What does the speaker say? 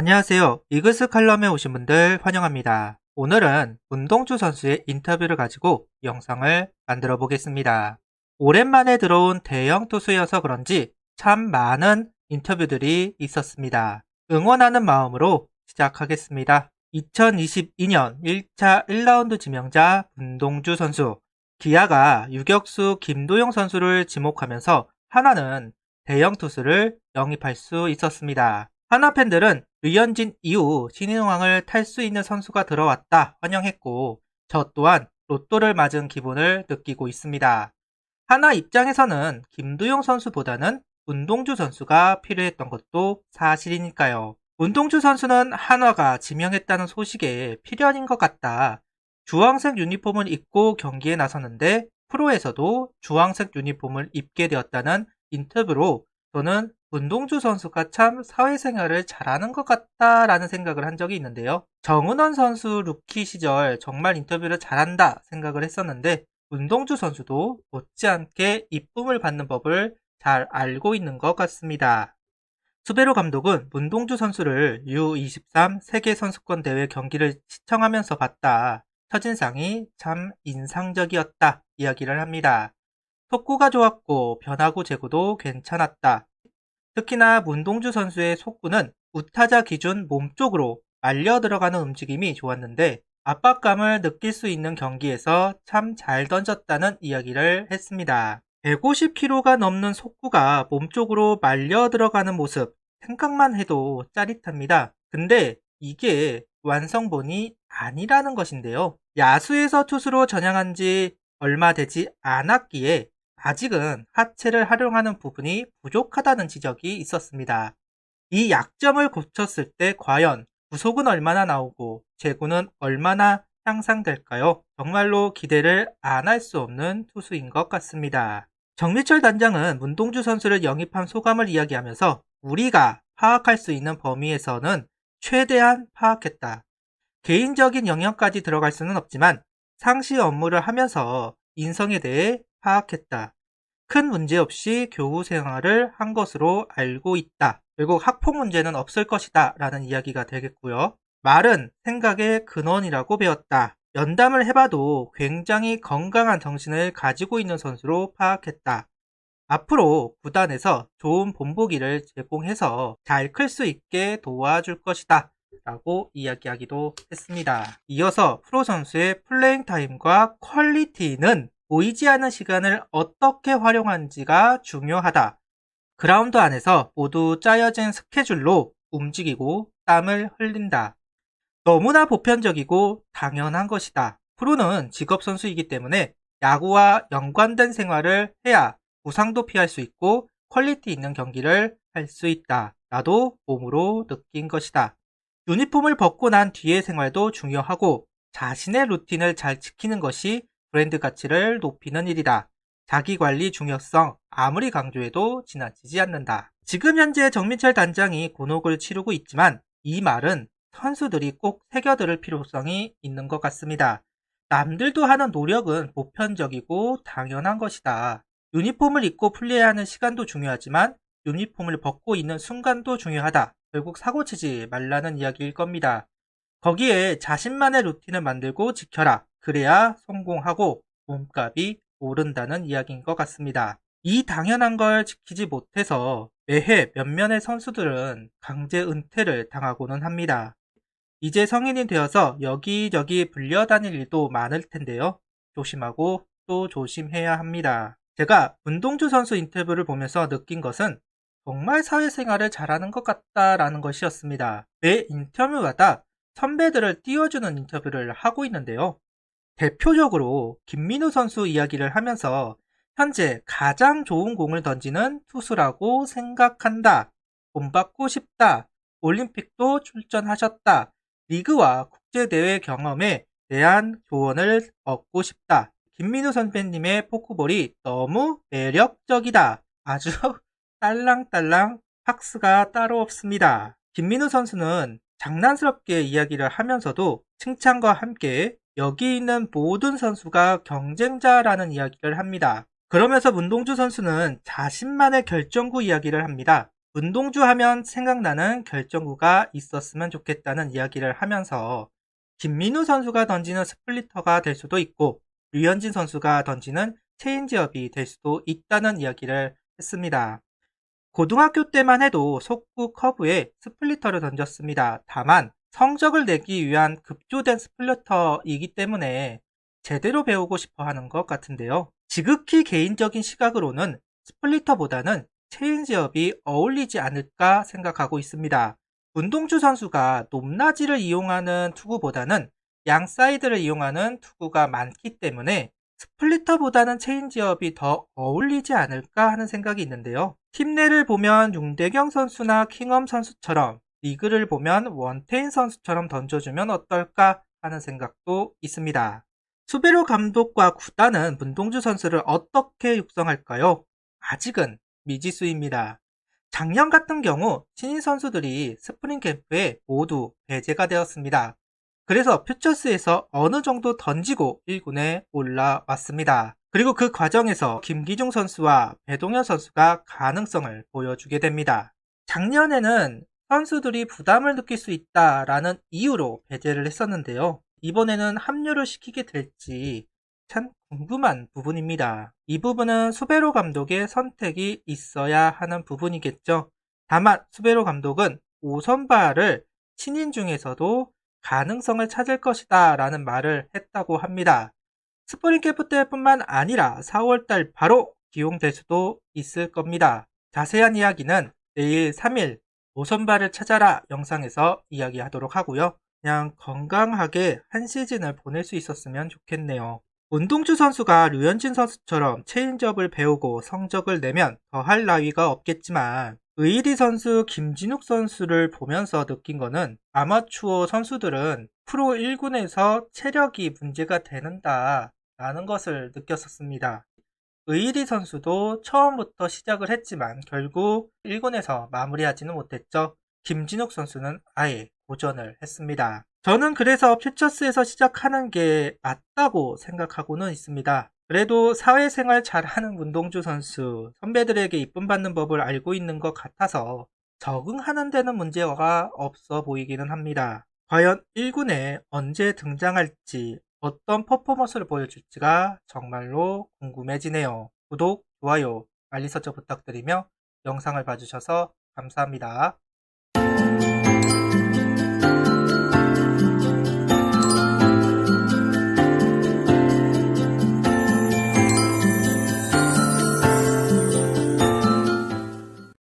안녕하세요. 이글스 칼럼에 오신 분들 환영합니다. 오늘은 문동주 선수의 인터뷰를 가지고 영상을 만들어 보겠습니다. 오랜만에 들어온 대형 투수여서 그런지 참 많은 인터뷰들이 있었습니다. 응원하는 마음으로 시작하겠습니다. 2022년 1차 1라운드 지명자 문동주 선수. 기아가 유격수 김도영 선수를 지목하면서 하나는 대형 투수를 영입할 수 있었습니다. 하나 팬들은 류현진 이후 신인왕을 탈 수 있는 선수가 들어왔다 환영했고, 저 또한 로또를 맞은 기분을 느끼고 있습니다. 하나 입장에서는 김두용 선수보다는 문동주 선수가 필요했던 것도 사실이니까요. 문동주 선수는 한화가 지명했다는 소식에 필연인 것 같다. 주황색 유니폼을 입고 경기에 나섰는데 프로에서도 주황색 유니폼을 입게 되었다는 인터뷰로 저는 문동주 선수가 참 사회생활을 잘하는 것 같다라는 생각을 한 적이 있는데요. 정은원 선수 루키 시절 정말 인터뷰를 잘한다 생각을 했었는데, 문동주 선수도 못지않게 이쁨을 받는 법을 잘 알고 있는 것 같습니다. 수베로 감독은 문동주 선수를 U23 세계선수권대회 경기를 시청하면서 봤다. 첫인상이 참 인상적이었다 이야기를 합니다. 속구가 좋았고 변화구 제구도 괜찮았다. 특히나 문동주 선수의 속구는 우타자 기준 몸쪽으로 말려 들어가는 움직임이 좋았는데 압박감을 느낄 수 있는 경기에서 참 잘 던졌다는 이야기를 했습니다. 150kg가 넘는 속구가 몸쪽으로 말려 들어가는 모습, 생각만 해도 짜릿합니다. 근데 이게 완성본이 아니라는 것인데요. 야수에서 투수로 전향한 지 얼마 되지 않았기에 아직은 하체를 활용하는 부분이 부족하다는 지적이 있었습니다. 이 약점을 고쳤을 때 과연 구속은 얼마나 나오고 제구는 얼마나 향상될까요? 정말로 기대를 안 할 수 없는 투수인 것 같습니다. 정미철 단장은 문동주 선수를 영입한 소감을 이야기하면서 우리가 파악할 수 있는 범위에서는 최대한 파악했다. 개인적인 영역까지 들어갈 수는 없지만 상시 업무를 하면서 인성에 대해 파악했다. 큰 문제 없이 교우 생활을 한 것으로 알고 있다. 결국 학폭 문제는 없을 것이다 라는 이야기가 되겠고요. 말은 생각의 근원이라고 배웠다. 면담을 해봐도 굉장히 건강한 정신을 가지고 있는 선수로 파악했다. 앞으로 구단에서 좋은 본보기를 제공해서 잘 클 수 있게 도와줄 것이다 라고 이야기하기도 했습니다. 이어서 프로 선수의 플레잉 타임과 퀄리티는 보이지 않는 시간을 어떻게 활용하는지가 중요하다. 그라운드 안에서 모두 짜여진 스케줄로 움직이고 땀을 흘린다. 너무나 보편적이고 당연한 것이다. 프로는 직업선수이기 때문에 야구와 연관된 생활을 해야 부상도 피할 수 있고 퀄리티 있는 경기를 할 수 있다. 나도 몸으로 느낀 것이다. 유니폼을 벗고 난 뒤의 생활도 중요하고 자신의 루틴을 잘 지키는 것이 브랜드 가치를 높이는 일이다. 자기관리 중요성 아무리 강조해도 지나치지 않는다. 지금 현재 정민철 단장이 곤혹을 치르고 있지만 이 말은 선수들이 꼭 새겨들을 필요성이 있는 것 같습니다. 남들도 하는 노력은 보편적이고 당연한 것이다. 유니폼을 입고 플레이하는 시간도 중요하지만 유니폼을 벗고 있는 순간도 중요하다. 결국 사고치지 말라는 이야기일 겁니다. 거기에 자신만의 루틴을 만들고 지켜라. 그래야 성공하고 몸값이 오른다는 이야기인 것 같습니다. 이 당연한 걸 지키지 못해서 매해 몇몇의 선수들은 강제 은퇴를 당하고는 합니다. 이제 성인이 되어서 여기저기 불려다닐 일도 많을 텐데요. 조심하고 또 조심해야 합니다. 제가 문동주 선수 인터뷰를 보면서 느낀 것은 정말 사회생활을 잘하는 것 같다라는 것이었습니다. 매 인터뷰마다 선배들을 띄워주는 인터뷰를 하고 있는데요. 대표적으로 김민우 선수 이야기를 하면서 현재 가장 좋은 공을 던지는 투수라고 생각한다. 본받고 싶다. 올림픽도 출전하셨다. 리그와 국제대회 경험에 대한 조언을 얻고 싶다. 김민우 선배님의 포크볼이 너무 매력적이다. 아주 딸랑딸랑 박스가 따로 없습니다. 김민우 선수는 장난스럽게 이야기를 하면서도 칭찬과 함께 여기 있는 모든 선수가 경쟁자라는 이야기를 합니다. 그러면서 문동주 선수는 자신만의 결정구 이야기를 합니다. 운동주 하면 생각나는 결정구가 있었으면 좋겠다는 이야기를 하면서 김민우 선수가 던지는 스플리터가 될 수도 있고 류현진 선수가 던지는 체인지업이 될 수도 있다는 이야기를 했습니다. 고등학교 때만 해도 속구 커브에 스플리터를 던졌습니다. 다만 성적을 내기 위한 급조된 스플리터이기 때문에 제대로 배우고 싶어 하는 것 같은데요. 지극히 개인적인 시각으로는 스플리터보다는 체인지업이 어울리지 않을까 생각하고 있습니다. 문동주 선수가 높낮이를 이용하는 투구보다는 양 사이드를 이용하는 투구가 많기 때문에 스플리터보다는 체인지업이 더 어울리지 않을까 하는 생각이 있는데요. 팀 내를 보면 윤대경 선수나 킹엄 선수처럼, 리그를 보면 원태인 선수처럼 던져주면 어떨까 하는 생각도 있습니다. 수베로 감독과 구단은 문동주 선수를 어떻게 육성할까요? 아직은 미지수입니다. 작년 같은 경우 신인 선수들이 스프링 캠프에 모두 배제가 되었습니다. 그래서 퓨처스에서 어느 정도 던지고 1군에 올라왔습니다. 그리고 그 과정에서 김기중 선수와 배동현 선수가 가능성을 보여주게 됩니다. 작년에는 선수들이 부담을 느낄 수 있다라는 이유로 배제를 했었는데요. 이번에는 합류를 시키게 될지 참 궁금한 부분입니다. 이 부분은 수베로 감독의 선택이 있어야 하는 부분이겠죠. 다만 수베로 감독은 5선발을 신인 중에서도 가능성을 찾을 것이다 라는 말을 했다고 합니다. 스프링 캠프 때뿐만 아니라 4월달 바로 기용될 수도 있을 겁니다. 자세한 이야기는 내일 3일 5선발을 찾아라 영상에서 이야기하도록 하고요. 그냥 건강하게 한 시즌을 보낼 수 있었으면 좋겠네요. 운동주 선수가 류현진 선수처럼 체인지업을 배우고 성적을 내면 더할 나위가 없겠지만 의리 선수, 김진욱 선수를 보면서 느낀 거는 아마추어 선수들은 프로 1군에서 체력이 문제가 되는다 라는 것을 느꼈었습니다. 의리 선수도 처음부터 시작을 했지만 결국 1군에서 마무리하지는 못했죠. 김진욱 선수는 아예 고전을 했습니다. 저는 그래서 퓨처스에서 시작하는 게 맞다고 생각하고는 있습니다. 그래도 사회생활 잘하는 문동주 선수, 선배들에게 이쁨 받는 법을 알고 있는 것 같아서 적응하는 데는 문제가 없어 보이기는 합니다. 과연 1군에 언제 등장할지, 어떤 퍼포먼스를 보여줄지가 정말로 궁금해지네요. 구독, 좋아요, 알림 설정 부탁드리며 영상을 봐주셔서 감사합니다.